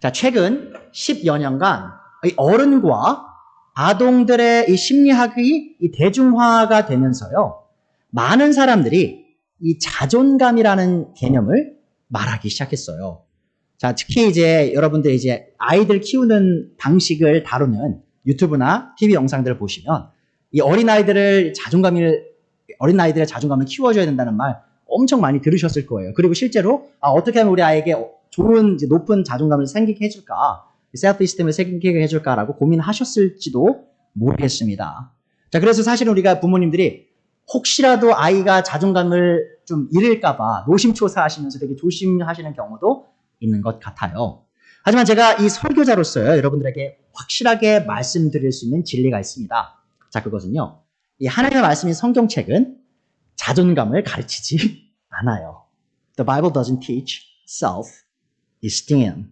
자, 최근 10여 년간 이 어른과 아동들의 이 심리학이 이 대중화가 되면서요, 많은 사람들이 이 자존감이라는 개념을 말하기 시작했어요. 자, 특히 이제 여러분들 이제 아이들 키우는 방식을 다루는 유튜브나 TV 영상들을 보시면 이 어린아이들의 자존감을 키워줘야 된다는 말 엄청 많이 들으셨을 거예요. 그리고 실제로 어떻게 하면 우리 아이에게 좋은 이제 높은 자존감을 생기게 해줄까, 셀프-이스템을 생기게 해줄까라고 고민하셨을지도 모르겠습니다. 자, 그래서 사실 우리가 부모님들이 혹시라도 아이가 자존감을 좀 잃을까봐 노심초사하시면서 되게 조심하시는 경우도 있는 것 같아요. 하지만 제가 이 설교자로서요, 여러분들에게 확실하게 말씀드릴 수 있는 진리가 있습니다. 자, 그것은요, 이 하나님의 말씀인 성경책은 자존감을 가르치지 않아요. The Bible doesn't teach self-esteem.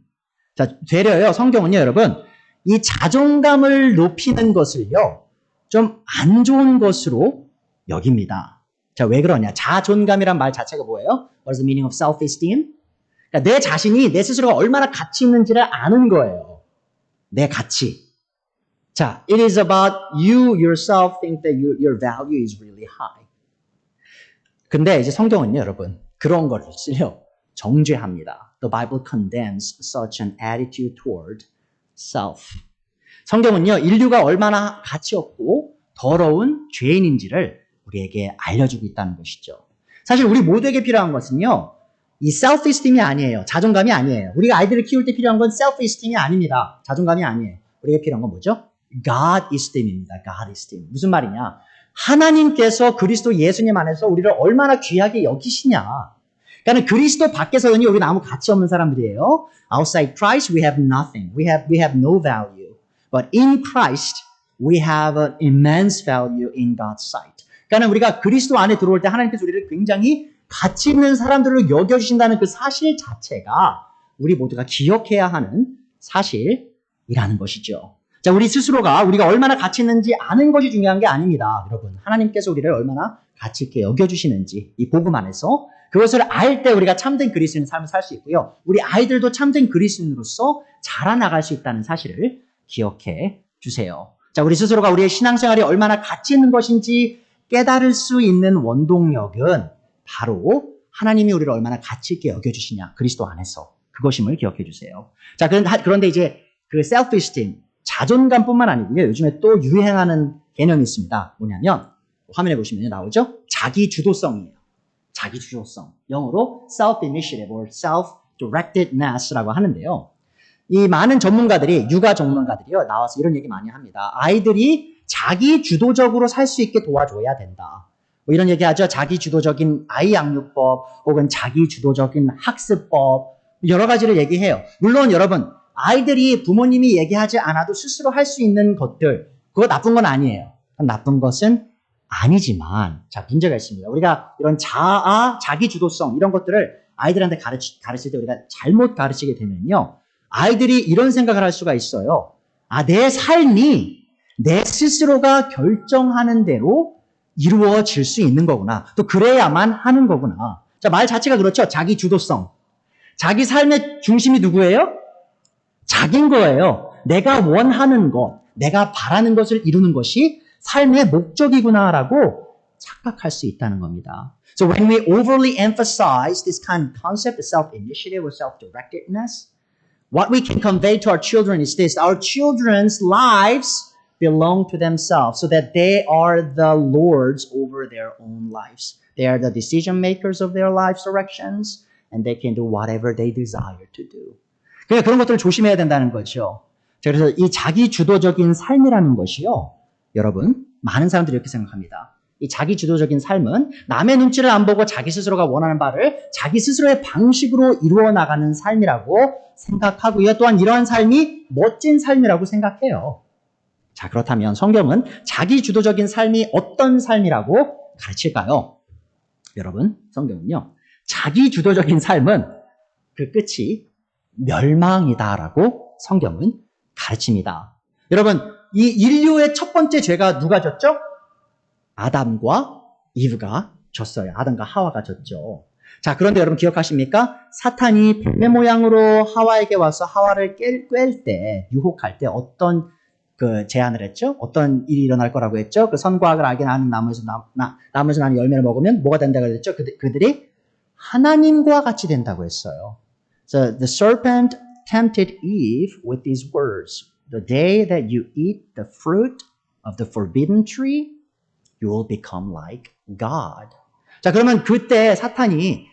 자, 되려요, 성경은요, 여러분, 이 자존감을 높이는 것을요, 좀 안 좋은 것으로 여깁니다. 자, 왜 그러냐? 자존감이란 말 자체가 뭐예요? What is the meaning of self-esteem? 그러니까 내 자신이, 내 스스로가 얼마나 가치 있는지를 아는 거예요. 내 가치. 자, it is about you yourself think that your value is really high. 근데 이제 성경은요, 여러분, 그런 것을요, 정죄합니다. The Bible condemns such an attitude toward self. 성경은요, 인류가 얼마나 가치 없고 더러운 죄인인지를 우리에게 알려주고 있다는 것이죠. 사실 우리 모두에게 필요한 것은요, 이 self-esteem이 아니에요. 자존감이 아니에요. 우리가 아이들을 키울 때 필요한 건 self-esteem이 아닙니다. 자존감이 아니에요. 우리에게 필요한 건 뭐죠? God-esteem입니다. God-esteem. 무슨 말이냐? 하나님께서 그리스도 예수님 안에서 우리를 얼마나 귀하게 여기시냐. 그러니까 그리스도 밖에서는 우리는 아무 가치 없는 사람들이에요. Outside Christ, we have nothing. We have no value. But in Christ, we have an immense value in God's sight. 그러니까 우리가 그리스도 안에 들어올 때 하나님께서 우리를 굉장히 가치 있는 사람들로 여겨주신다는 그 사실 자체가 우리 모두가 기억해야 하는 사실이라는 것이죠. 자, 우리 스스로가 우리가 얼마나 가치 있는지 아는 것이 중요한 게 아닙니다. 여러분, 하나님께서 우리를 얼마나 가치 있게 여겨주시는지 이 복음 안에서 그것을 알 때 우리가 참된 그리스도인 삶을 살 수 있고요. 우리 아이들도 참된 그리스도인으로서 자라나갈 수 있다는 사실을 기억해 주세요. 자, 우리 스스로가 우리의 신앙생활이 얼마나 가치 있는 것인지 깨달을 수 있는 원동력은 바로 하나님이 우리를 얼마나 가치 있게 여겨주시냐, 그리스도 안에서 그것임을 기억해 주세요. 자, 그런데 이제 그 self-esteem, 자존감뿐만 아니고요. 요즘에 또 유행하는 개념이 있습니다. 뭐냐면 화면에 보시면 나오죠? 자기주도성이에요. 자기주도성. 영어로 self-initiative or self-directedness라고 하는데요. 이 많은 전문가들이, 육아 전문가들이요, 나와서 이런 얘기 많이 합니다. 아이들이 자기주도적으로 살 수 있게 도와줘야 된다. 뭐 이런 얘기 하죠. 자기주도적인 아이 양육법 혹은 자기주도적인 학습법 여러 가지를 얘기해요. 물론 여러분, 아이들이 부모님이 얘기하지 않아도 스스로 할 수 있는 것들, 그거 나쁜 건 아니에요. 나쁜 것은 아니지만, 자, 문제가 있습니다. 우리가 이런 자기주도성 이런 것들을 아이들한테 가르칠 때 우리가 잘못 가르치게 되면요, 아이들이 이런 생각을 할 수가 있어요. 내 삶이 내 스스로가 결정하는 대로 이루어질 수 있는 거구나. 또 그래야만 하는 거구나. 자, 말 자체가 그렇죠. 자기주도성. 자기 삶의 중심이 누구예요? 자기인 거예요. 내가 원하는 것, 내가 바라는 것을 이루는 것이 삶의 목적이구나라고 착각할 수 있다는 겁니다. So when we overly emphasize this kind of concept of self-initiative or self-directedness, what we can convey to our children is this: our children's lives belong to themselves, so that they are the lords over their own lives. They are the decision makers of their life's directions, and they can do whatever they desire to do. 그러니까 그런 것들을 조심해야 된다는 거죠. 그래서 이 자기주도적인 삶이라는 것이요, 여러분, 많은 사람들이 이렇게 생각합니다. 이 자기주도적인 삶은 남의 눈치를 안 보고 자기 스스로가 원하는 바를 자기 스스로의 방식으로 이루어 나가는 삶이라고 생각하고요. 또한 이러한 삶이 멋진 삶이라고 생각해요. 자, 그렇다면 성경은 자기주도적인 삶이 어떤 삶이라고 가르칠까요? 여러분, 성경은요, 자기주도적인 삶은 그 끝이 멸망이다라고 성경은 가르칩니다. 여러분, 이 인류의 첫 번째 죄가 누가 졌죠? 아담과 이브가 졌어요. 아담과 하와가 졌죠. 자, 그런데 여러분 기억하십니까? 사탄이 뱀의 모양으로 하와에게 와서 하와를 꿰 때, 유혹할 때 어떤 제안을 했죠? 어떤 일이 일어날 거라고 했죠? 그 선과 악을 알게 하는 나무에서 나는 열매를 먹으면 뭐가 된다고 그랬죠? 그들이 하나님과 같이 된다고 했어요. So the serpent tempted Eve with these words. The day that you eat the fruit of the forbidden tree, you will become like God. 자, 그러면 그때 사탄이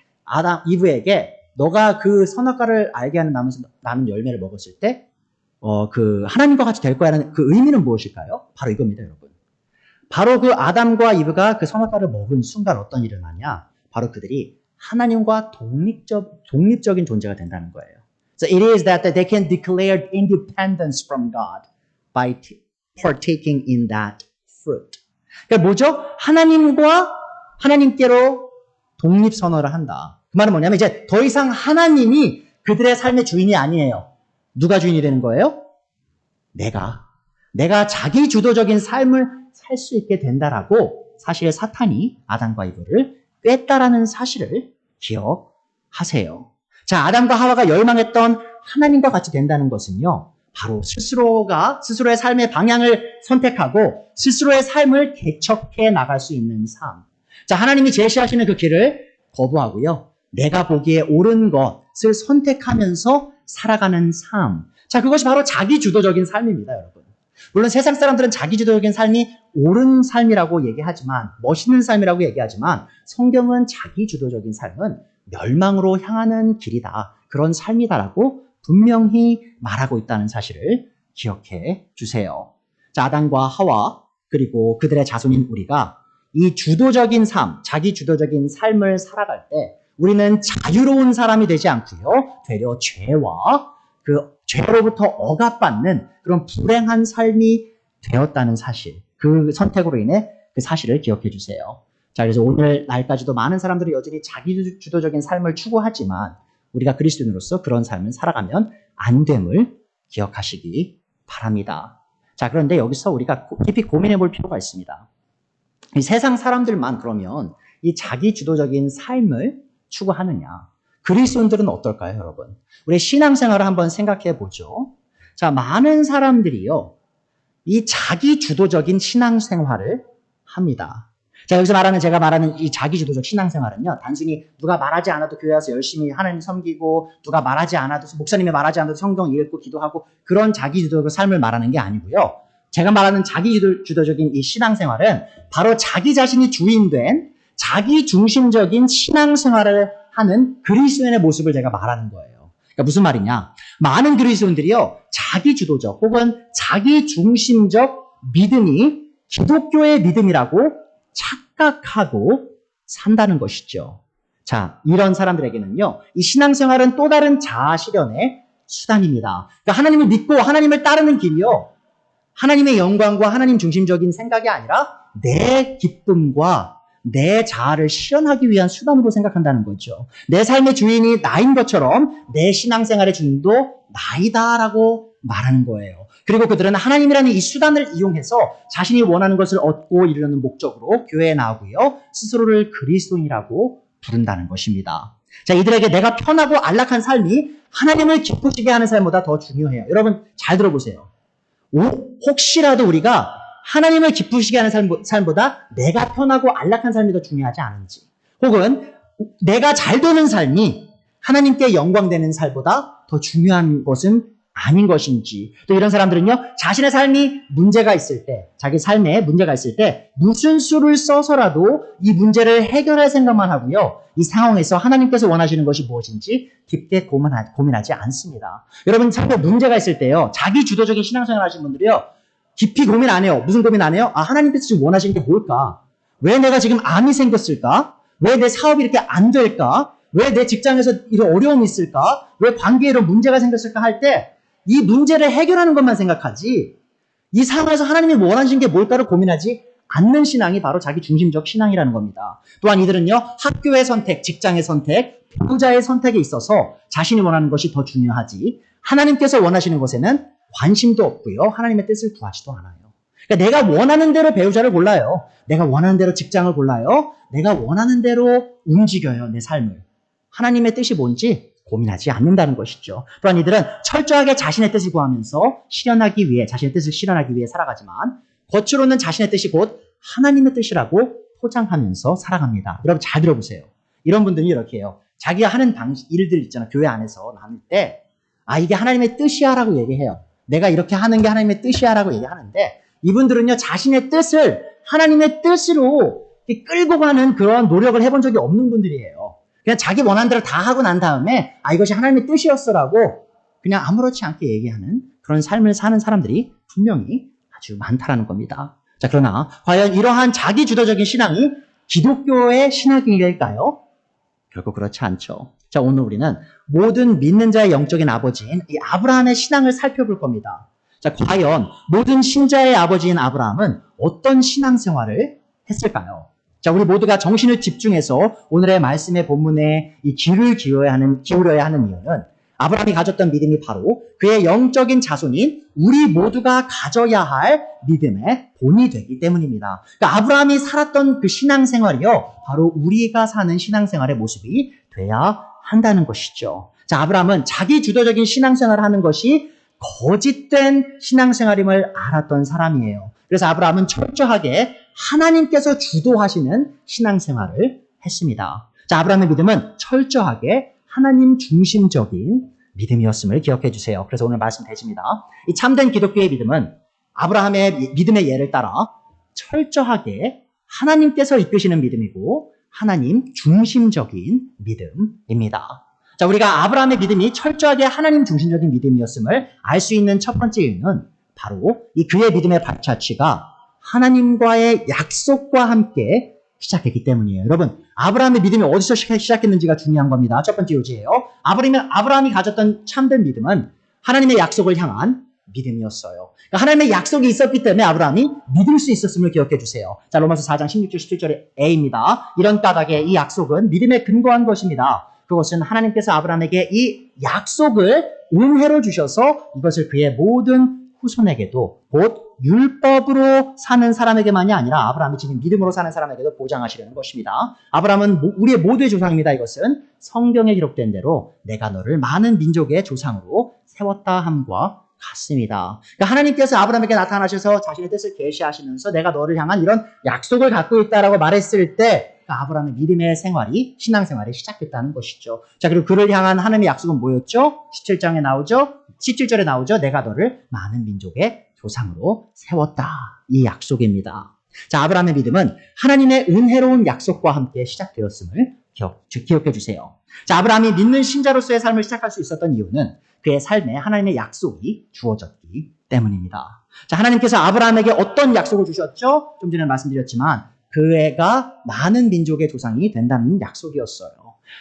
이브에게 너가 그 선악과를 알게 하는 나무에서 나는 열매를 먹었을 때 하나님과 같이 될 거야라는 그 의미는 무엇일까요? 바로 이겁니다, 여러분. 바로 그 아담과 이브가 그 선악과를 먹은 순간 어떤 일이 일어나냐? 바로 그들이 하나님과 독립적인 존재가 된다는 거예요. So it is that they can declare independence from God by partaking in that fruit. 그러니까 뭐죠? 하나님께로 독립선언을 한다. 그 말은 뭐냐면 이제 더 이상 하나님이 그들의 삶의 주인이 아니에요. 누가 주인이 되는 거예요? 내가 자기 주도적인 삶을 살 수 있게 된다라고 사실 사탄이 아담과 이브를 꿰었다라는 사실을 기억하세요. 자, 아담과 하와가 열망했던 하나님과 같이 된다는 것은요, 바로 스스로의 삶의 방향을 선택하고 스스로의 삶을 개척해 나갈 수 있는 삶. 자, 하나님이 제시하시는 그 길을 거부하고요, 내가 보기에 옳은 것을 선택하면서 살아가는 삶. 자, 그것이 바로 자기 주도적인 삶입니다, 여러분. 물론 세상 사람들은 자기 주도적인 삶이 옳은 삶이라고 얘기하지만, 멋있는 삶이라고 얘기하지만, 성경은 자기 주도적인 삶은 멸망으로 향하는 길이다. 그런 삶이다라고 분명히 말하고 있다는 사실을 기억해 주세요. 자, 아담과 하와 그리고 그들의 자손인 우리가 이 주도적인 삶, 자기 주도적인 삶을 살아갈 때 우리는 자유로운 사람이 되지 않고요, 되려 죄와 그 죄로부터 억압받는 그런 불행한 삶이 되었다는 사실, 그 선택으로 인해 그 사실을 기억해 주세요. 자, 그래서 오늘 날까지도 많은 사람들이 여전히 자기 주도적인 삶을 추구하지만 우리가 그리스도인으로서 그런 삶을 살아가면 안 됨을 기억하시기 바랍니다. 자, 그런데 여기서 우리가 깊이 고민해 볼 필요가 있습니다. 이 세상 사람들만 그러면 이 자기 주도적인 삶을 추구하느냐? 그리스도인들은 어떨까요, 여러분? 우리 신앙생활을 한번 생각해 보죠. 자, 많은 사람들이요, 이 자기 주도적인 신앙생활을 합니다. 자, 여기서 제가 말하는 이 자기주도적 신앙생활은요, 단순히 누가 말하지 않아도 교회 와서 열심히 하나님 섬기고, 누가 말하지 않아도, 목사님이 말하지 않아도 성경 읽고 기도하고, 그런 자기주도적 삶을 말하는 게 아니고요. 제가 말하는 자기주도적인 이 신앙생활은 바로 자기 자신이 주인된 자기중심적인 신앙생활을 하는 그리스도인의 모습을 제가 말하는 거예요. 그러니까 무슨 말이냐? 많은 그리스도인들이요, 자기주도적 혹은 자기중심적 믿음이 기독교의 믿음이라고 착각하고 산다는 것이죠. 자, 이런 사람들에게는요, 이 신앙생활은 또 다른 자아 실현의 수단입니다. 그러니까 하나님을 믿고 하나님을 따르는 길이요, 하나님의 영광과 하나님 중심적인 생각이 아니라 내 기쁨과 내 자아를 실현하기 위한 수단으로 생각한다는 거죠. 내 삶의 주인이 나인 것처럼 내 신앙생활의 주인도 나이다라고 말하는 거예요. 그리고 그들은 하나님이라는 이 수단을 이용해서 자신이 원하는 것을 얻고 이루려는 목적으로 교회에 나오고요, 스스로를 그리스도인이라고 부른다는 것입니다. 자, 이들에게 내가 편하고 안락한 삶이 하나님을 기쁘시게 하는 삶보다 더 중요해요. 여러분 잘 들어보세요. 혹시라도 우리가 하나님을 기쁘시게 하는 삶보다 내가 편하고 안락한 삶이 더 중요하지 않은지, 혹은 내가 잘 되는 삶이 하나님께 영광되는 삶보다 더 중요한 것은 아닌 것인지, 또 이런 사람들은요, 자신의 삶이 문제가 있을 때, 자기 삶에 문제가 있을 때 무슨 수를 써서라도 이 문제를 해결할 생각만 하고요, 이 상황에서 하나님께서 원하시는 것이 무엇인지 깊게 고민하지 않습니다. 여러분, 삶에 문제가 있을 때요, 자기 주도적인 신앙생활 하시는 분들이요, 깊이 고민 안 해요. 무슨 고민 안 해요? 아, 하나님께서 지금 원하시는 게 뭘까? 왜 내가 지금 암이 생겼을까? 왜 내 사업이 이렇게 안 될까? 왜 내 직장에서 이런 어려움이 있을까? 왜 관계에 이런 문제가 생겼을까 할 때 이 문제를 해결하는 것만 생각하지, 이 상황에서 하나님이 원하시는 게 뭘까를 고민하지 않는 신앙이 바로 자기 중심적 신앙이라는 겁니다. 또한 이들은요, 학교의 선택, 직장의 선택, 배우자의 선택에 있어서 자신이 원하는 것이 더 중요하지, 하나님께서 원하시는 것에는 관심도 없고요, 하나님의 뜻을 구하지도 않아요. 그러니까 내가 원하는 대로 배우자를 골라요. 내가 원하는 대로 직장을 골라요. 내가 원하는 대로 움직여요, 내 삶을. 하나님의 뜻이 뭔지 고민하지 않는다는 것이죠. 또한 이들은 철저하게 자신의 뜻을 구하면서 실현하기 위해, 자신의 뜻을 실현하기 위해 살아가지만 겉으로는 자신의 뜻이 곧 하나님의 뜻이라고 포장하면서 살아갑니다. 여러분 잘 들어보세요. 이런 분들이 이렇게 해요. 자기가 하는 일들 있잖아. 교회 안에서 나눌 때 이게 하나님의 뜻이야 라고 얘기해요. 내가 이렇게 하는 게 하나님의 뜻이야 라고 얘기하는데 이분들은요, 자신의 뜻을 하나님의 뜻으로 끌고 가는 그런 노력을 해본 적이 없는 분들이에요. 그냥 자기 원하는 대로 다 하고 난 다음에 이것이 하나님의 뜻이었어라고 그냥 아무렇지 않게 얘기하는 그런 삶을 사는 사람들이 분명히 아주 많다라는 겁니다. 자, 그러나 과연 이러한 자기주도적인 신앙이 기독교의 신학일까요? 결코 그렇지 않죠. 자, 오늘 우리는 모든 믿는 자의 영적인 아버지인 이 아브라함의 신앙을 살펴볼 겁니다. 자, 과연 모든 신자의 아버지인 아브라함은 어떤 신앙생활을 했을까요? 자, 우리 모두가 정신을 집중해서 오늘의 말씀의 본문에 이 귀를 기울여야 하는 이유는 아브라함이 가졌던 믿음이 바로 그의 영적인 자손인 우리 모두가 가져야 할 믿음의 본이 되기 때문입니다. 그러니까 아브라함이 살았던 그 신앙생활이요, 바로 우리가 사는 신앙생활의 모습이 돼야 한다는 것이죠. 자, 아브라함은 자기 주도적인 신앙생활을 하는 것이 거짓된 신앙생활임을 알았던 사람이에요. 그래서 아브라함은 철저하게 하나님께서 주도하시는 신앙생활을 했습니다. 자, 아브라함의 믿음은 철저하게 하나님 중심적인 믿음이었음을 기억해 주세요. 그래서 오늘 말씀 되십니다. 이 참된 기독교의 믿음은 아브라함의 믿음의 예를 따라 철저하게 하나님께서 이끄시는 믿음이고 하나님 중심적인 믿음입니다. 자, 우리가 아브라함의 믿음이 철저하게 하나님 중심적인 믿음이었음을 알 수 있는 첫 번째 이유는 바로 이 그의 믿음의 발자취가 하나님과의 약속과 함께 시작했기 때문이에요. 여러분, 아브라함의 믿음이 어디서 시작했는지가 중요한 겁니다. 첫 번째 요지예요. 아브라함이 가졌던 참된 믿음은 하나님의 약속을 향한 믿음이었어요. 그러니까 하나님의 약속이 있었기 때문에 아브라함이 믿을 수 있었음을 기억해 주세요. 자, 로마서 4장 16절 17절의 A입니다. 이런 까닭에 이 약속은 믿음에 근거한 것입니다. 그것은 하나님께서 아브라함에게 이 약속을 은혜로 주셔서 이것을 그의 모든 후손에게도 곧 율법으로 사는 사람에게만이 아니라 아브라함이 지금 믿음으로 사는 사람에게도 보장하시려는 것입니다. 아브라함은 우리의 모두의 조상입니다. 이것은 성경에 기록된 대로 내가 너를 많은 민족의 조상으로 세웠다 함과 같습니다. 그러니까 하나님께서 아브라함에게 나타나셔서 자신의 뜻을 계시하시면서 내가 너를 향한 이런 약속을 갖고 있다라고 말했을 때 아브라함의 믿음의 생활이, 신앙생활이 시작됐다는 것이죠. 자, 그리고 그를 향한 하나님의 약속은 뭐였죠? 17장에 나오죠? 17절에 나오죠? 내가 너를 많은 민족의 조상으로 세웠다. 이 약속입니다. 자, 아브라함의 믿음은 하나님의 은혜로운 약속과 함께 시작되었음을 기억해 주세요. 자, 아브라함이 믿는 신자로서의 삶을 시작할 수 있었던 이유는 그의 삶에 하나님의 약속이 주어졌기 때문입니다. 자, 하나님께서 아브라함에게 어떤 약속을 주셨죠? 좀 전에 말씀드렸지만 그 애가 많은 민족의 조상이 된다는 약속이었어요.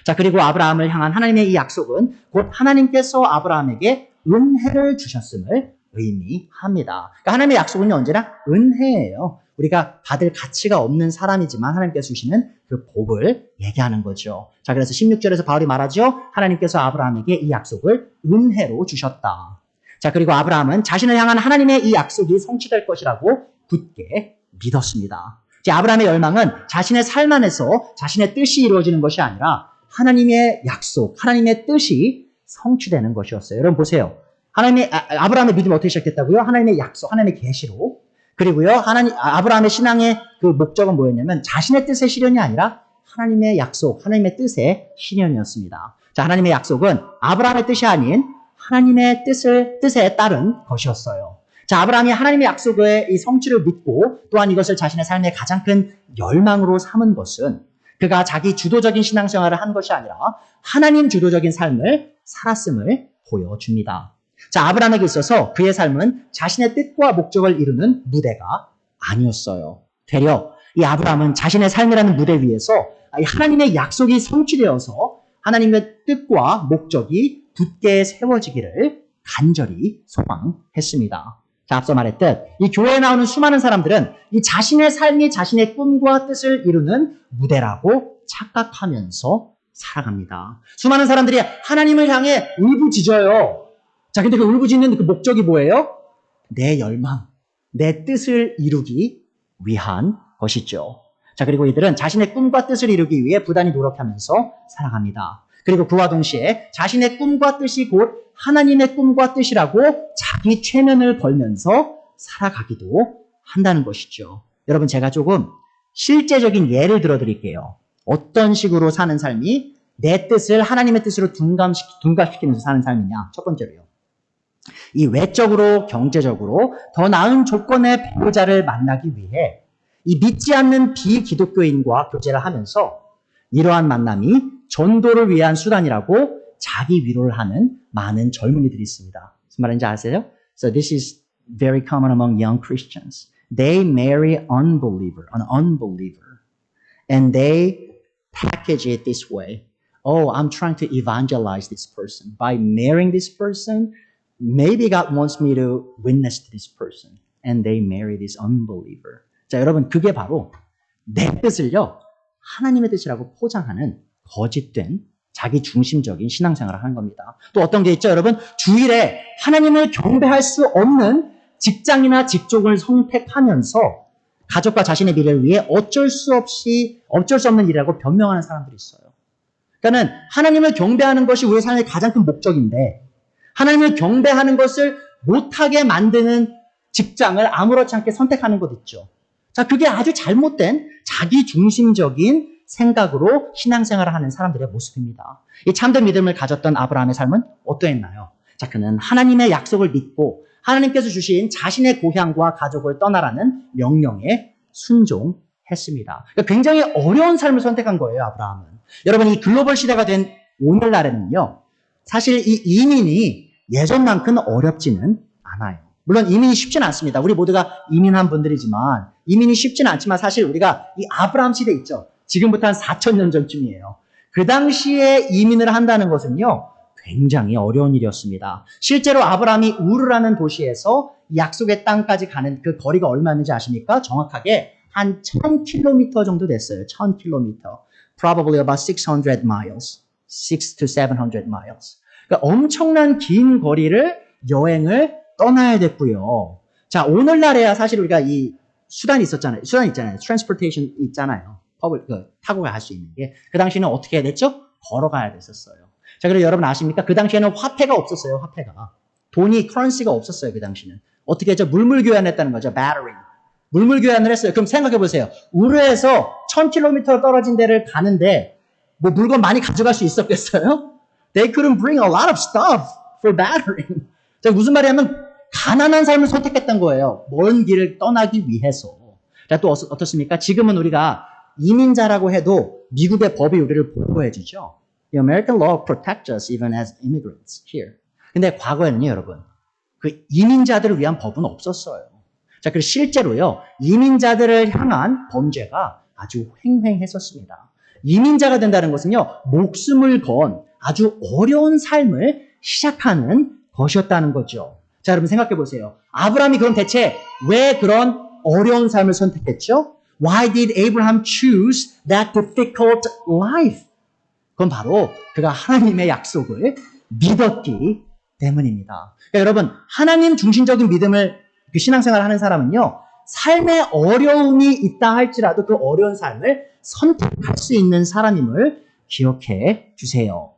자, 그리고 아브라함을 향한 하나님의 이 약속은 곧 하나님께서 아브라함에게 은혜를 주셨음을 의미합니다. 그러니까 하나님의 약속은 언제나 은혜예요. 우리가 받을 가치가 없는 사람이지만 하나님께서 주시는 그 복을 얘기하는 거죠. 자, 그래서 16절에서 바울이 말하죠. 하나님께서 아브라함에게 이 약속을 은혜로 주셨다. 자, 그리고 아브라함은 자신을 향한 하나님의 이 약속이 성취될 것이라고 굳게 믿었습니다. 아브라함의 열망은 자신의 삶 안에서 자신의 뜻이 이루어지는 것이 아니라 하나님의 약속, 하나님의 뜻이 성취되는 것이었어요. 여러분 보세요. 아브라함의 믿음이 어떻게 시작됐다고요? 하나님의 약속, 하나님의 계시로. 그리고요, 아브라함의 신앙의 그 목적은 뭐였냐면 자신의 뜻의 실현이 아니라 하나님의 약속, 하나님의 뜻의 실현이었습니다. 자, 하나님의 약속은 아브라함의 뜻이 아닌 하나님의 뜻에 따른 것이었어요. 자, 아브라함이 하나님의 약속의 이 성취를 믿고 또한 이것을 자신의 삶의 가장 큰 열망으로 삼은 것은 그가 자기 주도적인 신앙생활을 한 것이 아니라 하나님 주도적인 삶을 살았음을 보여줍니다. 자, 아브라함에게 있어서 그의 삶은 자신의 뜻과 목적을 이루는 무대가 아니었어요. 되려 이 아브라함은 자신의 삶이라는 무대 위에서 하나님의 약속이 성취되어서 하나님의 뜻과 목적이 굳게 세워지기를 간절히 소망했습니다. 자, 앞서 말했듯 이 교회에 나오는 수많은 사람들은 이 자신의 삶이 자신의 꿈과 뜻을 이루는 무대라고 착각하면서 살아갑니다. 수많은 사람들이 하나님을 향해 울부짖어요. 자, 근데 그 울부짖는 그 목적이 뭐예요? 내 열망, 내 뜻을 이루기 위한 것이죠. 자, 그리고 이들은 자신의 꿈과 뜻을 이루기 위해 부단히 노력하면서 살아갑니다. 그리고 그와 동시에 자신의 꿈과 뜻이 곧 하나님의 꿈과 뜻이라고 자기 최면을 걸면서 살아가기도 한다는 것이죠. 여러분, 제가 조금 실제적인 예를 들어드릴게요. 어떤 식으로 사는 삶이 내 뜻을 하나님의 뜻으로 둔갑시키면서 사는 삶이냐. 첫 번째로요. 이 외적으로 경제적으로 더 나은 조건의 배우자를 만나기 위해 이 믿지 않는 비기독교인과 교제를 하면서 이러한 만남이 전도를 위한 수단이라고 자기 위로를 하는 많은 젊은이들이 있습니다. 무슨 말인지 아세요? So this is very common among young Christians. They marry an unbeliever, and they package it this way. Oh, I'm trying to evangelize this person. By marrying this person, maybe God wants me to witness to this person. And they marry this unbeliever. 자, 여러분, 그게 바로 내 뜻을요, 하나님의 뜻이라고 포장하는 거짓된 자기 중심적인 신앙생활을 하는 겁니다. 또 어떤 게 있죠, 여러분? 주일에 하나님을 경배할 수 없는 직장이나 직종을 선택하면서 가족과 자신의 미래를 위해 어쩔 수 없는 일이라고 변명하는 사람들이 있어요. 그러니까는 하나님을 경배하는 것이 우리의 삶의 가장 큰 목적인데 하나님을 경배하는 것을 못하게 만드는 직장을 아무렇지 않게 선택하는 것 있죠. 자, 그게 아주 잘못된 자기 중심적인 생각으로 신앙생활을 하는 사람들의 모습입니다. 이 참된 믿음을 가졌던 아브라함의 삶은 어떠했나요? 자, 그는 하나님의 약속을 믿고 하나님께서 주신 자신의 고향과 가족을 떠나라는 명령에 순종했습니다. 그러니까 굉장히 어려운 삶을 선택한 거예요, 아브라함은. 여러분, 이 글로벌 시대가 된 오늘날에는요, 사실 이 이민이 예전만큼 어렵지는 않아요. 물론 이민이 쉽지는 않습니다. 우리 모두가 이민한 분들이지만 이민이 쉽지는 않지만 사실 우리가 이 아브라함 시대 있죠. 지금부터 한 4,000년 전쯤이에요. 그 당시에 이민을 한다는 것은요, 굉장히 어려운 일이었습니다. 실제로 아브라함이 우르라는 도시에서 약속의 땅까지 가는 그 거리가 얼마였는지 아십니까? 정확하게 한 1,000km 정도 됐어요. 1,000km. Probably about 600 miles. 600 to 700 miles. 그러니까 엄청난 긴 거리를 여행을 떠나야 됐고요. 자, 오늘날에야 사실 우리가 이 수단이 있잖아요. transportation 있잖아요. 타고 갈 수 있는 게. 그 당시에는 어떻게 해야 됐죠? 걸어가야 됐었어요. 자, 그리고 여러분 아십니까? 그 당시에는 화폐가 없었어요, 화폐가. 돈이, 커런시가 없었어요, 그 당시는. 어떻게 했죠? 물물 교환했다는 거죠, battering. 물물 교환을 했어요. 그럼 생각해 보세요. 우르에서 1,000km 떨어진 데를 가는데, 뭐 물건 많이 가져갈 수 있었겠어요? They couldn't bring a lot of stuff for battering. 자, 무슨 말이냐면, 가난한 삶을 선택했던 거예요. 먼 길을 떠나기 위해서. 자, 또 어떻습니까? 지금은 우리가 이민자라고 해도 미국의 법이 우리를 보호해주죠. The American law protects us even as immigrants here. 근데 과거에는요, 여러분, 그 이민자들을 위한 법은 없었어요. 자, 그리고 실제로요, 이민자들을 향한 범죄가 아주 횡행했었습니다. 이민자가 된다는 것은요, 목숨을 건 아주 어려운 삶을 시작하는 것이었다는 거죠. 자, 여러분 생각해 보세요. 아브라함이 그럼 대체 왜 그런 어려운 삶을 선택했죠? Why did Abraham choose that difficult life? 그건 바로 그가 하나님의 약속을 믿었기 때문입니다. 그러니까 여러분, 하나님 중심적인 믿음을 그 신앙생활을 하는 사람은요, 삶에 어려움이 있다 할지라도 그 어려운 삶을 선택할 수 있는 사람임을 기억해 주세요.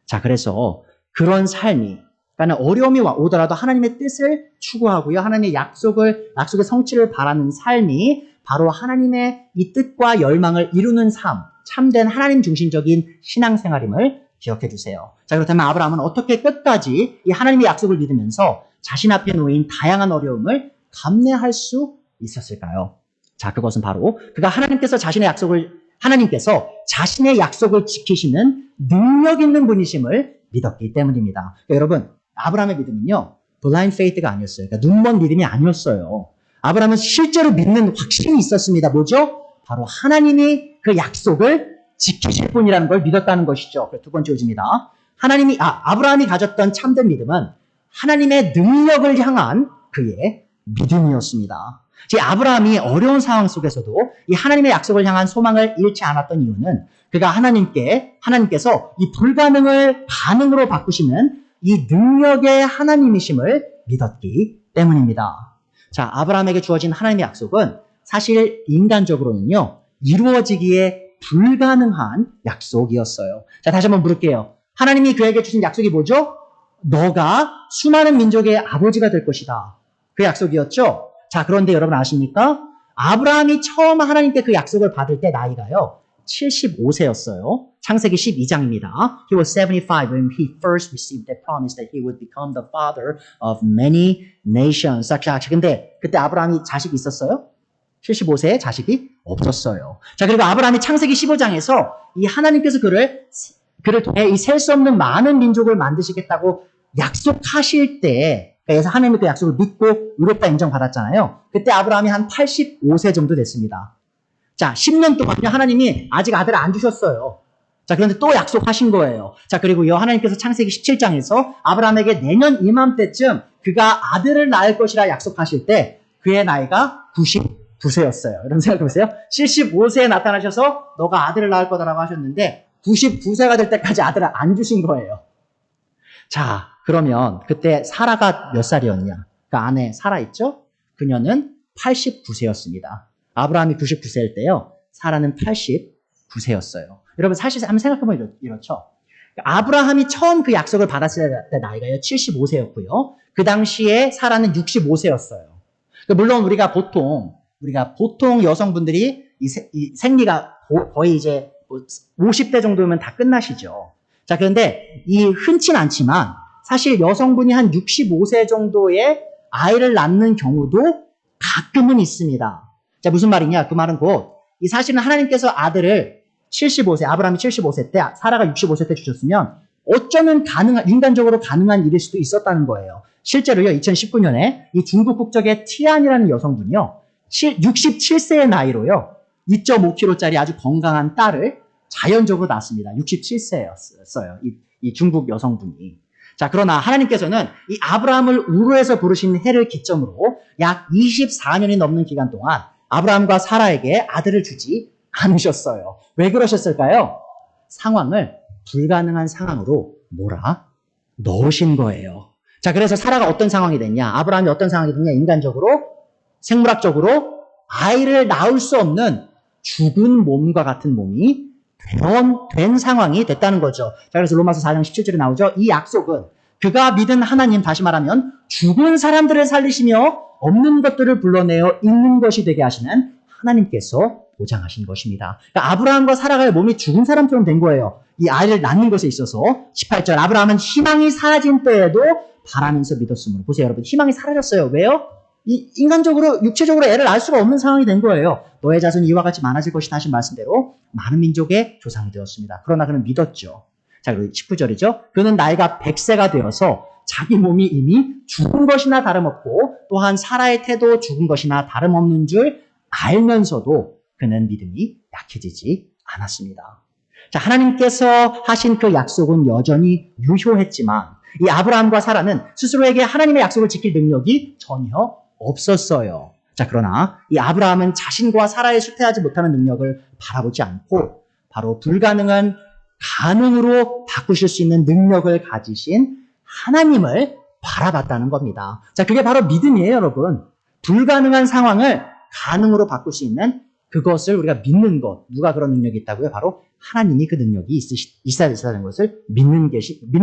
자, 그래서 그런 삶이, 그러니까 어려움이 오더라도 하나님의 뜻을 추구하고요, 하나님의 약속의 성취를 바라는 삶이 바로 하나님의 이 뜻과 열망을 이루는 삶, 참된 하나님 중심적인 신앙생활임을 기억해 주세요. 자, 그렇다면 아브라함은 어떻게 끝까지 이 하나님의 약속을 믿으면서 자신 앞에 놓인 다양한 어려움을 감내할 수 있었을까요? 자, 그것은 바로 그가 하나님께서 자신의 약속을 지키시는 능력 있는 분이심을 믿었기 때문입니다. 그러니까 여러분, 아브라함의 믿음은요, 블라인드 페이트가 아니었어요. 그러니까 눈먼 믿음이 아니었어요. 아브라함은 실제로 믿는 확신이 있었습니다. 뭐죠? 바로 하나님이 그 약속을 지키실 분이라는 걸 믿었다는 것이죠. 두 번째 요지입니다. 아브라함이 가졌던 참된 믿음은 하나님의 능력을 향한 그의 믿음이었습니다. 아브라함이 어려운 상황 속에서도 이 하나님의 약속을 향한 소망을 잃지 않았던 이유는 그가 하나님께서 이 불가능을 가능으로 바꾸시는 이 능력의 하나님이심을 믿었기 때문입니다. 자, 아브라함에게 주어진 하나님의 약속은 사실 인간적으로는요, 이루어지기에 불가능한 약속이었어요. 자, 다시 한번 물을게요. 하나님이 그에게 주신 약속이 뭐죠? 너가 수많은 민족의 아버지가 될 것이다. 그 약속이었죠? 자, 그런데 여러분 아십니까? 아브라함이 처음 하나님께 그 약속을 받을 때 나이가요, 75세였어요. 창세기 12장입니다. He was 75 when he first received the promise that he would become the father of many nations. 자, 근데 그때 아브라함이 자식이 있었어요? 75세에 자식이 없었어요. 자, 그리고 아브라함이 창세기 15장에서 이 하나님께서 그를 통해 이 셀 수 없는 많은 민족을 만드시겠다고 약속하실 때, 그래서 하나님의 그 약속을 믿고 의롭다 인정받았잖아요. 그때 아브라함이 한 85세 정도 됐습니다. 자, 10년 동안요, 하나님이 아직 아들을 안 주셨어요. 자, 그런데 또 약속하신 거예요. 자, 그리고요, 하나님께서 창세기 17장에서 아브라함에게 내년 이맘때쯤 그가 아들을 낳을 것이라 약속하실 때 그의 나이가 99세였어요. 여러분 생각해보세요. 75세에 나타나셔서 너가 아들을 낳을 거다라고 하셨는데 99세가 될 때까지 아들을 안 주신 거예요. 자, 그러면 그때 사라가 몇 살이었냐? 그 아내 사라 있죠? 그녀는 89세였습니다. 아브라함이 99세일 때요, 사라는 89세였어요. 여러분 사실 한번 생각해보면 이렇죠. 아브라함이 처음 그 약속을 받았을 때 나이가요 75세였고요. 그 당시에 사라는 65세였어요. 물론 우리가 보통 여성분들이 이 생리가 거의 이제 50대 정도면 다 끝나시죠. 자, 그런데 이 흔치는 않지만 사실 여성분이 한 65세 정도의 아이를 낳는 경우도 가끔은 있습니다. 자, 무슨 말이냐? 그 말은 곧 이 사실은 하나님께서 아들을 75세, 아브라함이 75세 때, 사라가 65세 때 주셨으면 어쩌면 인간적으로 가능한 일일 수도 있었다는 거예요. 실제로요, 2019년에 이 중국 국적의 티안이라는 여성분이요, 67세의 나이로요, 2.5kg짜리 아주 건강한 딸을 자연적으로 낳았습니다. 67세였어요. 이 중국 여성분이. 자, 그러나 하나님께서는 이 아브라함을 우르에서 부르신 해를 기점으로 약 24년이 넘는 기간 동안 아브라함과 사라에게 아들을 주지 않으셨어요. 왜 그러셨을까요? 상황을 불가능한 상황으로 몰아 넣으신 거예요. 자, 그래서 사라가 어떤 상황이 됐냐? 아브라함이 어떤 상황이 됐냐? 인간적으로, 생물학적으로 아이를 낳을 수 없는 죽은 몸과 같은 몸이 된 상황이 됐다는 거죠. 자, 그래서 로마서 4장 17절에 나오죠. 이 약속은 그가 믿은 하나님, 다시 말하면 죽은 사람들을 살리시며 없는 것들을 불러내어 있는 것이 되게 하시는 하나님께서 보장하신 것입니다. 그러니까 아브라함과 사라가의 몸이 죽은 사람처럼 된 거예요. 이 아이를 낳는 것에 있어서. 18절, 아브라함은 희망이 사라진 때에도 바라면서 믿었으므로. 보세요, 여러분. 희망이 사라졌어요. 왜요? 인간적으로, 육체적으로 애를 낳을 수가 없는 상황이 된 거예요. 너의 자손이 이와 같이 많아질 것이다 하신 말씀대로 많은 민족의 조상이 되었습니다. 그러나 그는 믿었죠. 자, 그리고 19절이죠. 그는 나이가 100세가 되어서 자기 몸이 이미 죽은 것이나 다름없고 또한 사라의 태도 죽은 것이나 다름없는 줄 알면서도 그는 믿음이 약해지지 않았습니다. 자, 하나님께서 하신 그 약속은 여전히 유효했지만 이 아브라함과 사라는 스스로에게 하나님의 약속을 지킬 능력이 전혀 없었어요. 자, 그러나 이 아브라함은 자신과 사라의 수태하지 못하는 능력을 바라보지 않고 바로 불가능한 가능으로 바꾸실 수 있는 능력을 가지신 하나님을 바라봤다는 겁니다. 자, 그게 바로 믿음이에요, 여러분. 불가능한 상황을 가능으로 바꿀 수 있는 그것을 우리가 믿는 것. 누가 그런 능력이 있다고요? 바로 하나님이 그 능력이 있어야 된다는 것을 믿는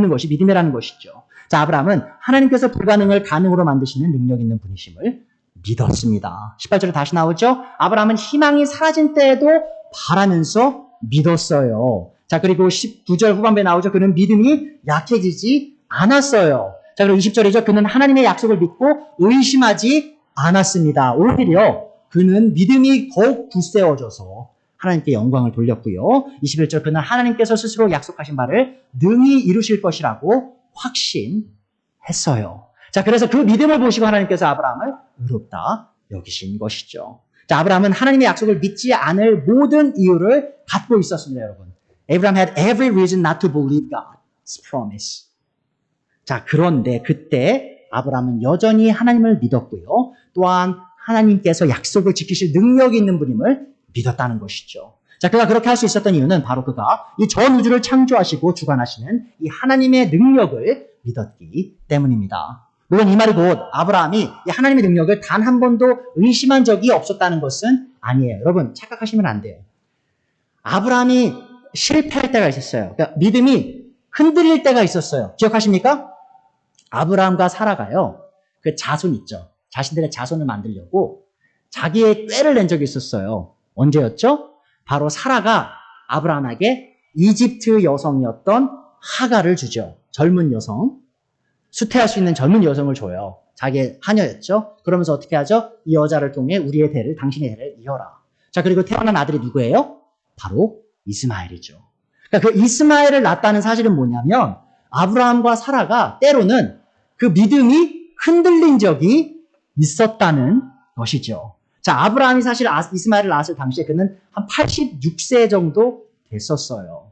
것이 믿음이라는 것이죠. 자, 아브라함은 하나님께서 불가능을 가능으로 만드시는 능력 있는 분이심을 믿었습니다. 18절에 다시 나오죠. 아브라함은 희망이 사라진 때에도 바라면서 믿었어요. 자, 그리고 19절 후반부에 나오죠. 그는 믿음이 약해지지 않았어요. 자, 그리고 20절이죠. 그는 하나님의 약속을 믿고 의심하지 않았습니다. 오히려 그는 믿음이 더욱 굳세어져서 하나님께 영광을 돌렸고요. 21절, 그는 하나님께서 스스로 약속하신 바를 능히 이루실 것이라고 확신했어요. 자, 그래서 그 믿음을 보시고 하나님께서 아브라함을 의롭다 여기신 것이죠. 자, 아브라함은 하나님의 약속을 믿지 않을 모든 이유를 갖고 있었습니다, 여러분. Abraham had every reason not to believe God's promise. 자, 그런데 그때 아브라함은 여전히 하나님을 믿었고요. 또한 하나님께서 약속을 지키실 능력이 있는 분임을 믿었다는 것이죠. 자, 그가 그렇게 할 수 있었던 이유는 바로 그가 이 전 우주를 창조하시고 주관하시는 이 하나님의 능력을 믿었기 때문입니다. 물론 이 말이 곧 아브라함이 이 하나님의 능력을 단 한 번도 의심한 적이 없었다는 것은 아니에요. 여러분 착각하시면 안 돼요. 아브라함이 실패할 때가 있었어요. 그러니까 믿음이 흔들릴 때가 있었어요. 기억하십니까? 아브라함과 사라가요. 그 자손 있죠. 자신들의 자손을 만들려고 자기의 꾀를 낸 적이 있었어요. 언제였죠? 바로 사라가 아브라함에게 이집트 여성이었던 하가를 주죠. 젊은 여성. 수태할 수 있는 젊은 여성을 줘요. 자기의 하녀였죠. 그러면서 어떻게 하죠? 이 여자를 통해 우리의 대를, 당신의 대를 이어라. 자, 그리고 태어난 아들이 누구예요? 바로 이스마엘이죠. 그러니까 그 이스마엘을 낳았다는 사실은 뭐냐면 아브라함과 사라가 때로는 그 믿음이 흔들린 적이 있었다는 것이죠. 자, 아브라함이 사실 이스마엘을 낳았을 당시에 그는 한 86세 정도 됐었어요.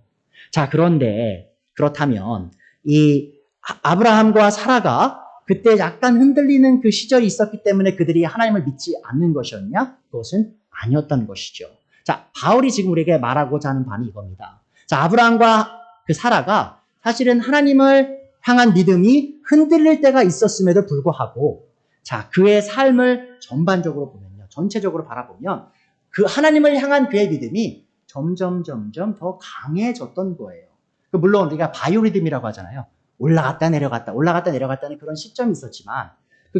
자, 그런데 그렇다면 이 아브라함과 사라가 그때 약간 흔들리는 그 시절이 있었기 때문에 그들이 하나님을 믿지 않는 것이었냐? 그것은 아니었던 것이죠. 자, 바울이 지금 우리에게 말하고자 하는 바는 이겁니다. 자, 아브라함과 그 사라가 사실은 하나님을 향한 믿음이 흔들릴 때가 있었음에도 불구하고 자, 그의 삶을 전반적으로 보면요. 전체적으로 바라보면 그 하나님을 향한 그의 믿음이 점점 더 강해졌던 거예요. 물론 우리가 바이오리듬이라고 하잖아요. 올라갔다 내려갔다는 그런 시점이 있었지만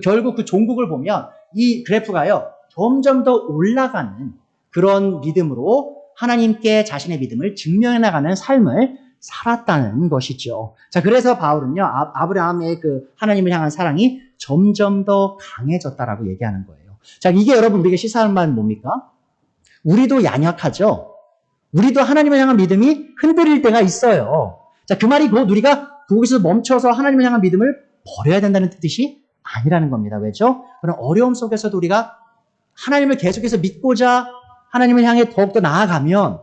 결국 그 종국을 보면 이 그래프가요. 점점 더 올라가는 그런 믿음으로 하나님께 자신의 믿음을 증명해 나가는 삶을 살았다는 것이죠. 자, 그래서 바울은요, 아브라함의 그 하나님을 향한 사랑이 점점 더 강해졌다라고 얘기하는 거예요. 자, 이게 여러분 우리에게 시사하는 말은 뭡니까? 우리도 연약하죠? 우리도 하나님을 향한 믿음이 흔들릴 때가 있어요. 자, 그 말이 곧 우리가 거기서 멈춰서 하나님을 향한 믿음을 버려야 된다는 뜻이 아니라는 겁니다. 왜죠? 그런 어려움 속에서도 우리가 하나님을 계속해서 믿고자 하나님을 향해 더욱더 나아가면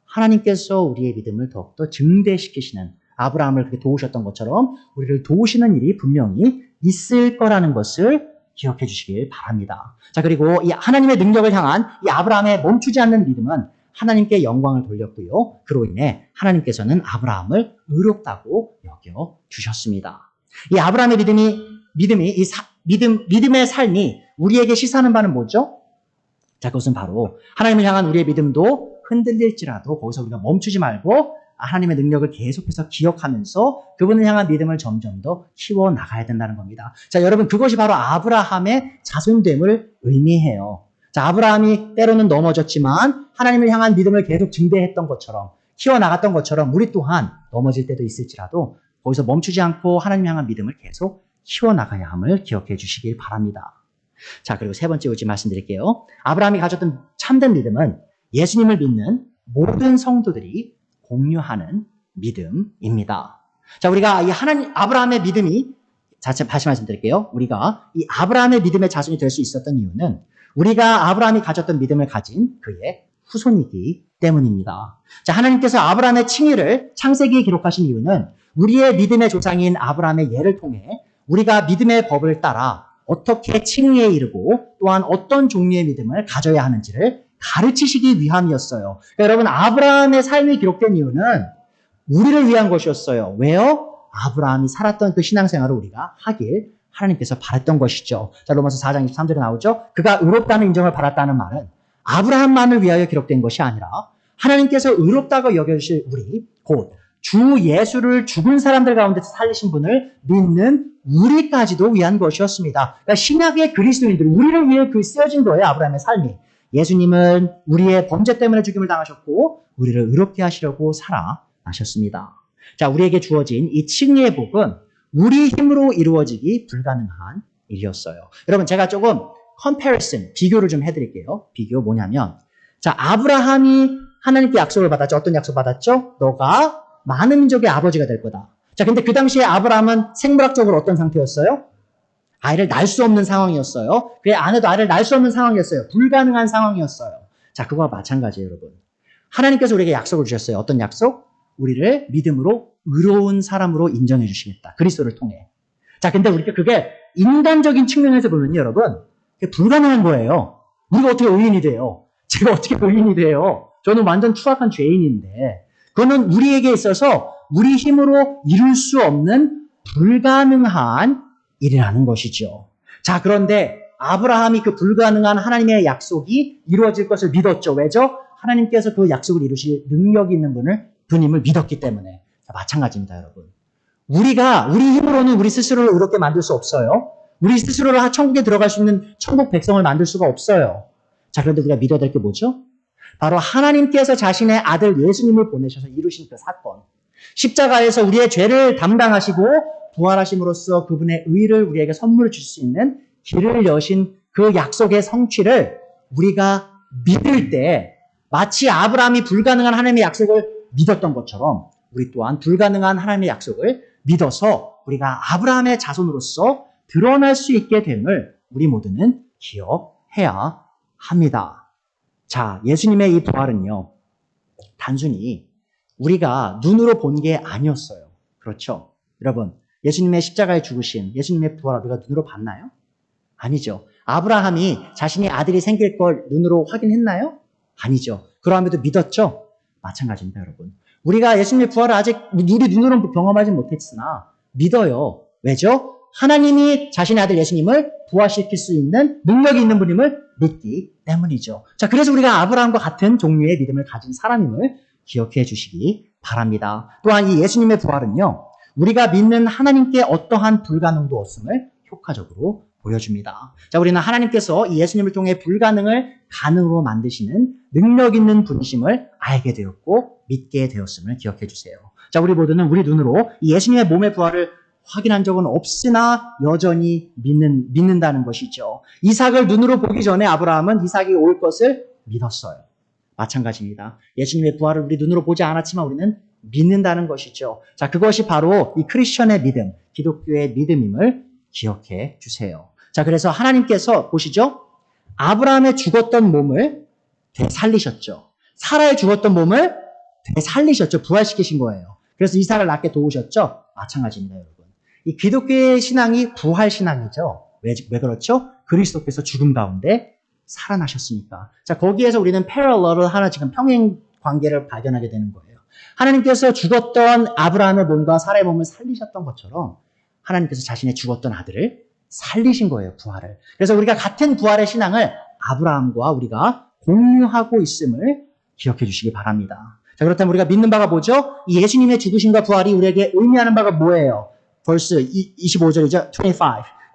하나님께서 우리의 믿음을 더욱더 증대시키시는 아브라함을 그렇게 도우셨던 것처럼 우리를 도우시는 일이 분명히 있을 거라는 것을 기억해 주시길 바랍니다. 자, 그리고 이 하나님의 능력을 향한 이 아브라함의 멈추지 않는 믿음은 하나님께 영광을 돌렸고요. 그로 인해 하나님께서는 아브라함을 의롭다고 여겨 주셨습니다. 이 아브라함의 믿음의 삶이 우리에게 시사하는 바는 뭐죠? 자, 그것은 바로 하나님을 향한 우리의 믿음도 흔들릴지라도 거기서 우리가 멈추지 말고 하나님의 능력을 계속해서 기억하면서 그분을 향한 믿음을 점점 더 키워나가야 된다는 겁니다. 자, 여러분 그것이 바로 아브라함의 자손됨을 의미해요. 자, 아브라함이 때로는 넘어졌지만 하나님을 향한 믿음을 계속 증대했던 것처럼 키워나갔던 것처럼 우리 또한 넘어질 때도 있을지라도 거기서 멈추지 않고 하나님을 향한 믿음을 계속 키워나가야 함을 기억해 주시길 바랍니다. 자, 그리고 세 번째 요지 말씀드릴게요. 아브라함이 가졌던 참된 믿음은 예수님을 믿는 모든 성도들이 공유하는 믿음입니다. 자, 우리가 이 아브라함의 믿음이, 다시 말씀드릴게요. 우리가 이 아브라함의 믿음의 자손이 될 수 있었던 이유는 우리가 아브라함이 가졌던 믿음을 가진 그의 후손이기 때문입니다. 자, 하나님께서 아브라함의 칭의를 창세기에 기록하신 이유는 우리의 믿음의 조상인 아브라함의 예를 통해 우리가 믿음의 법을 따라 어떻게 칭의에 이르고 또한 어떤 종류의 믿음을 가져야 하는지를 가르치시기 위함이었어요. 그러니까 여러분, 아브라함의 삶이 기록된 이유는 우리를 위한 것이었어요. 왜요? 아브라함이 살았던 그 신앙생활을 우리가 하길 하나님께서 바랐던 것이죠. 자, 로마서 4장 23절에 나오죠. 그가 의롭다는 인정을 받았다는 말은 아브라함만을 위하여 기록된 것이 아니라 하나님께서 의롭다고 여겨주실 우리, 곧 주 예수를 죽은 사람들 가운데서 살리신 분을 믿는 우리까지도 위한 것이었습니다. 그러니까 신약의 그리스도인들, 우리를 위해 그 쓰여진 거예요. 아브라함의 삶이. 예수님은 우리의 범죄 때문에 죽임을 당하셨고 우리를 의롭게 하시려고 살아나셨습니다. 자, 우리에게 주어진 이 칭의의 복은 우리 힘으로 이루어지기 불가능한 일이었어요. 여러분, 제가 조금 비교를 좀 해드릴게요. 비교 뭐냐면, 자, 아브라함이 하나님께 약속을 받았죠. 어떤 약속 받았죠? 너가 많은 민족의 아버지가 될 거다. 자, 근데 그 당시에 아브라함은 생물학적으로 어떤 상태였어요? 아이를 낳을 수 없는 상황이었어요. 그의 아내도 아이를 낳을 수 없는 상황이었어요. 불가능한 상황이었어요. 자, 그거와 마찬가지예요, 여러분. 하나님께서 우리에게 약속을 주셨어요. 어떤 약속? 우리를 믿음으로 의로운 사람으로 인정해 주시겠다. 그리스도를 통해. 자, 근데 우리가 그게 인간적인 측면에서 보면요, 여러분, 그게 불가능한 거예요. 우리가 어떻게 의인이 돼요? 제가 어떻게 의인이 돼요? 저는 완전 추악한 죄인인데, 그거는 우리에게 있어서 우리 힘으로 이룰 수 없는 불가능한 일이라는 것이죠. 자, 그런데 아브라함이 그 불가능한 하나님의 약속이 이루어질 것을 믿었죠. 왜죠? 하나님께서 그 약속을 이루실 능력이 있는 분임을 믿었기 때문에. 자, 마찬가지입니다, 여러분. 우리 힘으로는 우리 스스로를 의롭게 만들 수 없어요. 우리 스스로를 천국에 들어갈 수 있는 천국 백성을 만들 수가 없어요. 자, 그런데 우리가 믿어야 될 게 뭐죠? 바로 하나님께서 자신의 아들 예수님을 보내셔서 이루신 그 사건. 십자가에서 우리의 죄를 담당하시고 부활하심으로써 그분의 의를 우리에게 선물을 줄 수 있는 길을 여신 그 약속의 성취를 우리가 믿을 때 마치 아브라함이 불가능한 하나님의 약속을 믿었던 것처럼 우리 또한 불가능한 하나님의 약속을 믿어서 우리가 아브라함의 자손으로서 드러날 수 있게 됨을 우리 모두는 기억해야 합니다. 자, 예수님의 이 부활은요, 단순히 우리가 눈으로 본 게 아니었어요. 그렇죠? 여러분, 예수님의 십자가에 죽으신 예수님의 부활을 우리가 눈으로 봤나요? 아니죠. 아브라함이 자신의 아들이 생길 걸 눈으로 확인했나요? 아니죠. 그러함에도 믿었죠? 마찬가지입니다, 여러분. 우리가 예수님의 부활을 아직 우리 눈으로 경험하지 못했으나 믿어요. 왜죠? 하나님이 자신의 아들 예수님을 부활시킬 수 있는 능력이 있는 분임을 믿기 때문이죠. 자, 그래서 우리가 아브라함과 같은 종류의 믿음을 가진 사람임을 기억해 주시기 바랍니다. 또한 이 예수님의 부활은요, 우리가 믿는 하나님께 어떠한 불가능도 없음을 효과적으로 보여줍니다. 자, 우리는 하나님께서 이 예수님을 통해 불가능을 가능으로 만드시는 능력 있는 분이심을 알게 되었고 믿게 되었음을 기억해 주세요. 자, 우리 모두는 우리 눈으로 이 예수님의 몸의 부활을 확인한 적은 없으나 여전히 믿는다는 것이죠. 이삭을 눈으로 보기 전에 아브라함은 이삭이 올 것을 믿었어요. 마찬가지입니다. 예수님의 부활을 우리 눈으로 보지 않았지만 우리는 믿는다는 것이죠. 자, 그것이 바로 이 크리스천의 믿음, 기독교의 믿음임을 기억해 주세요. 자, 그래서 하나님께서 보시죠. 아브라함의 죽었던 몸을 되살리셨죠. 사라의 죽었던 몸을 되살리셨죠. 부활시키신 거예요. 그래서 이삭을 낳게 도우셨죠. 마찬가지입니다, 여러분. 이 기독교의 신앙이 부활 신앙이죠. 왜 그렇죠? 그리스도께서 죽음 가운데 살아나셨으니까. 자, 거기에서 우리는 패럴러를 하나 지금 평행 관계를 발견하게 되는 거예요. 하나님께서 죽었던 아브라함의 몸과 사라의 몸을 살리셨던 것처럼 하나님께서 자신의 죽었던 아들을 살리신 거예요, 부활을. 그래서 우리가 같은 부활의 신앙을 아브라함과 우리가 공유하고 있음을 기억해 주시기 바랍니다. 자, 그렇다면 우리가 믿는 바가 뭐죠? 이 예수님의 죽으심과 부활이 우리에게 의미하는 바가 뭐예요? 벌써 25절이죠. 25.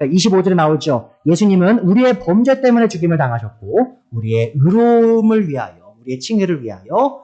25절에 나오죠. 예수님은 우리의 범죄 때문에 죽임을 당하셨고 우리의 의로움을 위하여, 우리의 칭의를 위하여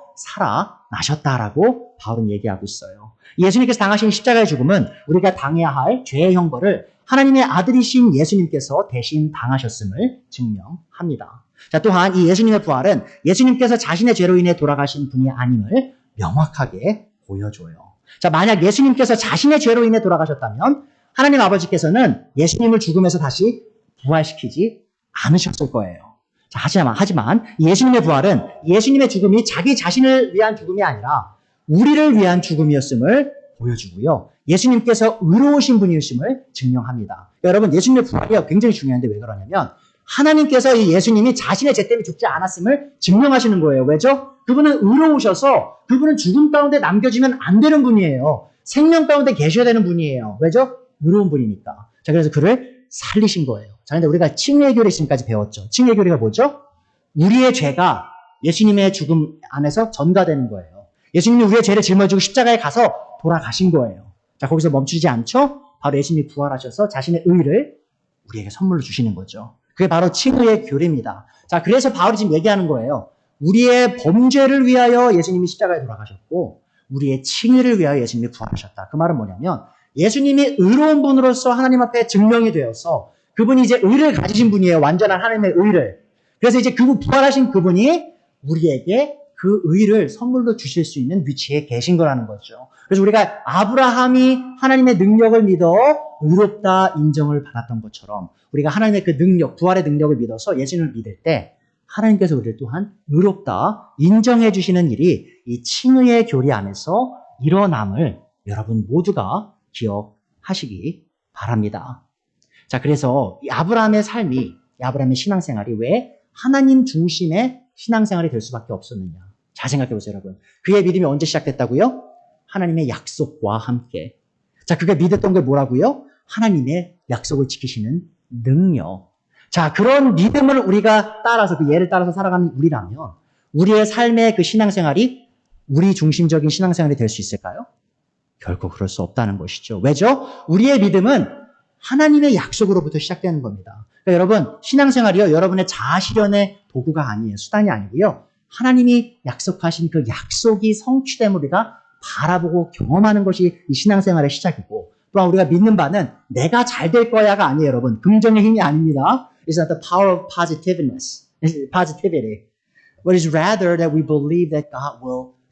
살아나셨다라고 바울은 얘기하고 있어요. 예수님께서 당하신 십자가의 죽음은 우리가 당해야 할 죄의 형벌을 하나님의 아들이신 예수님께서 대신 당하셨음을 증명합니다. 자, 또한 이 예수님의 부활은 예수님께서 자신의 죄로 인해 돌아가신 분이 아님을 명확하게 보여줘요. 자, 만약 예수님께서 자신의 죄로 인해 돌아가셨다면 하나님 아버지께서는 예수님을 죽음에서 다시 부활시키지 않으셨을 거예요. 자, 하지만 예수님의 부활은 예수님의 죽음이 자기 자신을 위한 죽음이 아니라 우리를 위한 죽음이었음을 보여주고요. 예수님께서 의로우신 분이었음을 증명합니다. 여러분, 예수님의 부활이 굉장히 중요한데 왜 그러냐면 하나님께서 이 예수님이 자신의 죄 때문에 죽지 않았음을 증명하시는 거예요. 왜죠? 그분은 의로우셔서 그분은 죽음 가운데 남겨지면 안 되는 분이에요. 생명 가운데 계셔야 되는 분이에요. 왜죠? 의로운 분이니까. 자, 그래서 그를 살리신 거예요. 자, 근데 우리가 칭의의 교리 지금까지 배웠죠. 칭의의 교리가 뭐죠? 우리의 죄가 예수님의 죽음 안에서 전가되는 거예요. 예수님이 우리의 죄를 짊어지고 십자가에 가서 돌아가신 거예요. 자, 거기서 멈추지 않죠? 바로 예수님이 부활하셔서 자신의 의를 우리에게 선물로 주시는 거죠. 그게 바로 칭의의 교리입니다. 자, 그래서 바울이 지금 얘기하는 거예요. 우리의 범죄를 위하여 예수님이 십자가에 돌아가셨고 우리의 칭의를 위하여 예수님이 부활하셨다. 그 말은 뭐냐면 예수님이 의로운 분으로서 하나님 앞에 증명이 되어서 그분이 이제 의를 가지신 분이에요. 완전한 하나님의 의를. 그래서 이제 그분 부활하신 그분이 우리에게 그 의를 선물로 주실 수 있는 위치에 계신 거라는 거죠. 그래서 우리가 아브라함이 하나님의 능력을 믿어 의롭다 인정을 받았던 것처럼 우리가 하나님의 그 능력, 부활의 능력을 믿어서 예수님을 믿을 때 하나님께서 우리를 또한 의롭다 인정해 주시는 일이 이 칭의의 교리 안에서 일어남을 여러분 모두가 기억하시기 바랍니다. 자, 그래서 이 아브라함의 삶이, 아브라함의 신앙생활이 왜 하나님 중심의 신앙생활이 될 수밖에 없었느냐. 잘 생각해 보세요, 여러분. 그의 믿음이 언제 시작됐다고요? 하나님의 약속과 함께. 자, 그가 믿었던 게 뭐라고요? 하나님의 약속을 지키시는 능력. 자, 그런 믿음을 우리가 따라서 그 예를 따라서 살아가는 우리라면 우리의 삶의 그 신앙생활이 우리 중심적인 신앙생활이 될 수 있을까요? 결코 그럴 수 없다는 것이죠. 왜죠? 우리의 믿음은 하나님의 약속으로부터 시작되는 겁니다. 그러니까 여러분, 신앙생활이요, 여러분의 자아실현의 도구가 아니에요. 수단이 아니고요. 하나님이 약속하신 그 약속이 성취됨을 우리가 바라보고 경험하는 것이 이 신앙생활의 시작이고, 또한 우리가 믿는 바는 내가 잘 될 거야가 아니에요, 여러분. 긍정의 힘이 아닙니다. It's not the power of positivity. But it's rather that we believe that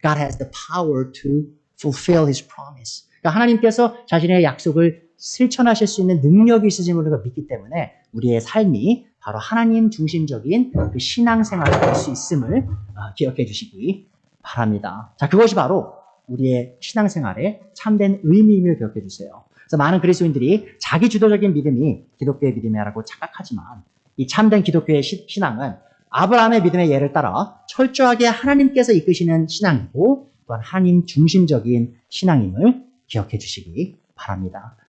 God has the power to fulfill His promise. 그러니까 하나님께서 자신의 약속을 실천하실 수 있는 능력이 있으심을 우리가 믿기 때문에 우리의 삶이 바로 하나님 중심적인 그 신앙생활이 될 수 있음을 기억해 주시기 바랍니다. 자, 그것이 바로 우리의 신앙생활의 참된 의미임을 기억해 주세요. 그래서 많은 그리스도인들이 자기 주도적인 믿음이 기독교의 믿음이라고 착각하지만 이 참된 기독교의 신앙은 아브라함의 믿음의 예를 따라 철저하게 하나님께서 이끄시는 신앙이고 또한 하나님 중심적인 신앙임을 기억해 주시기 바랍니다.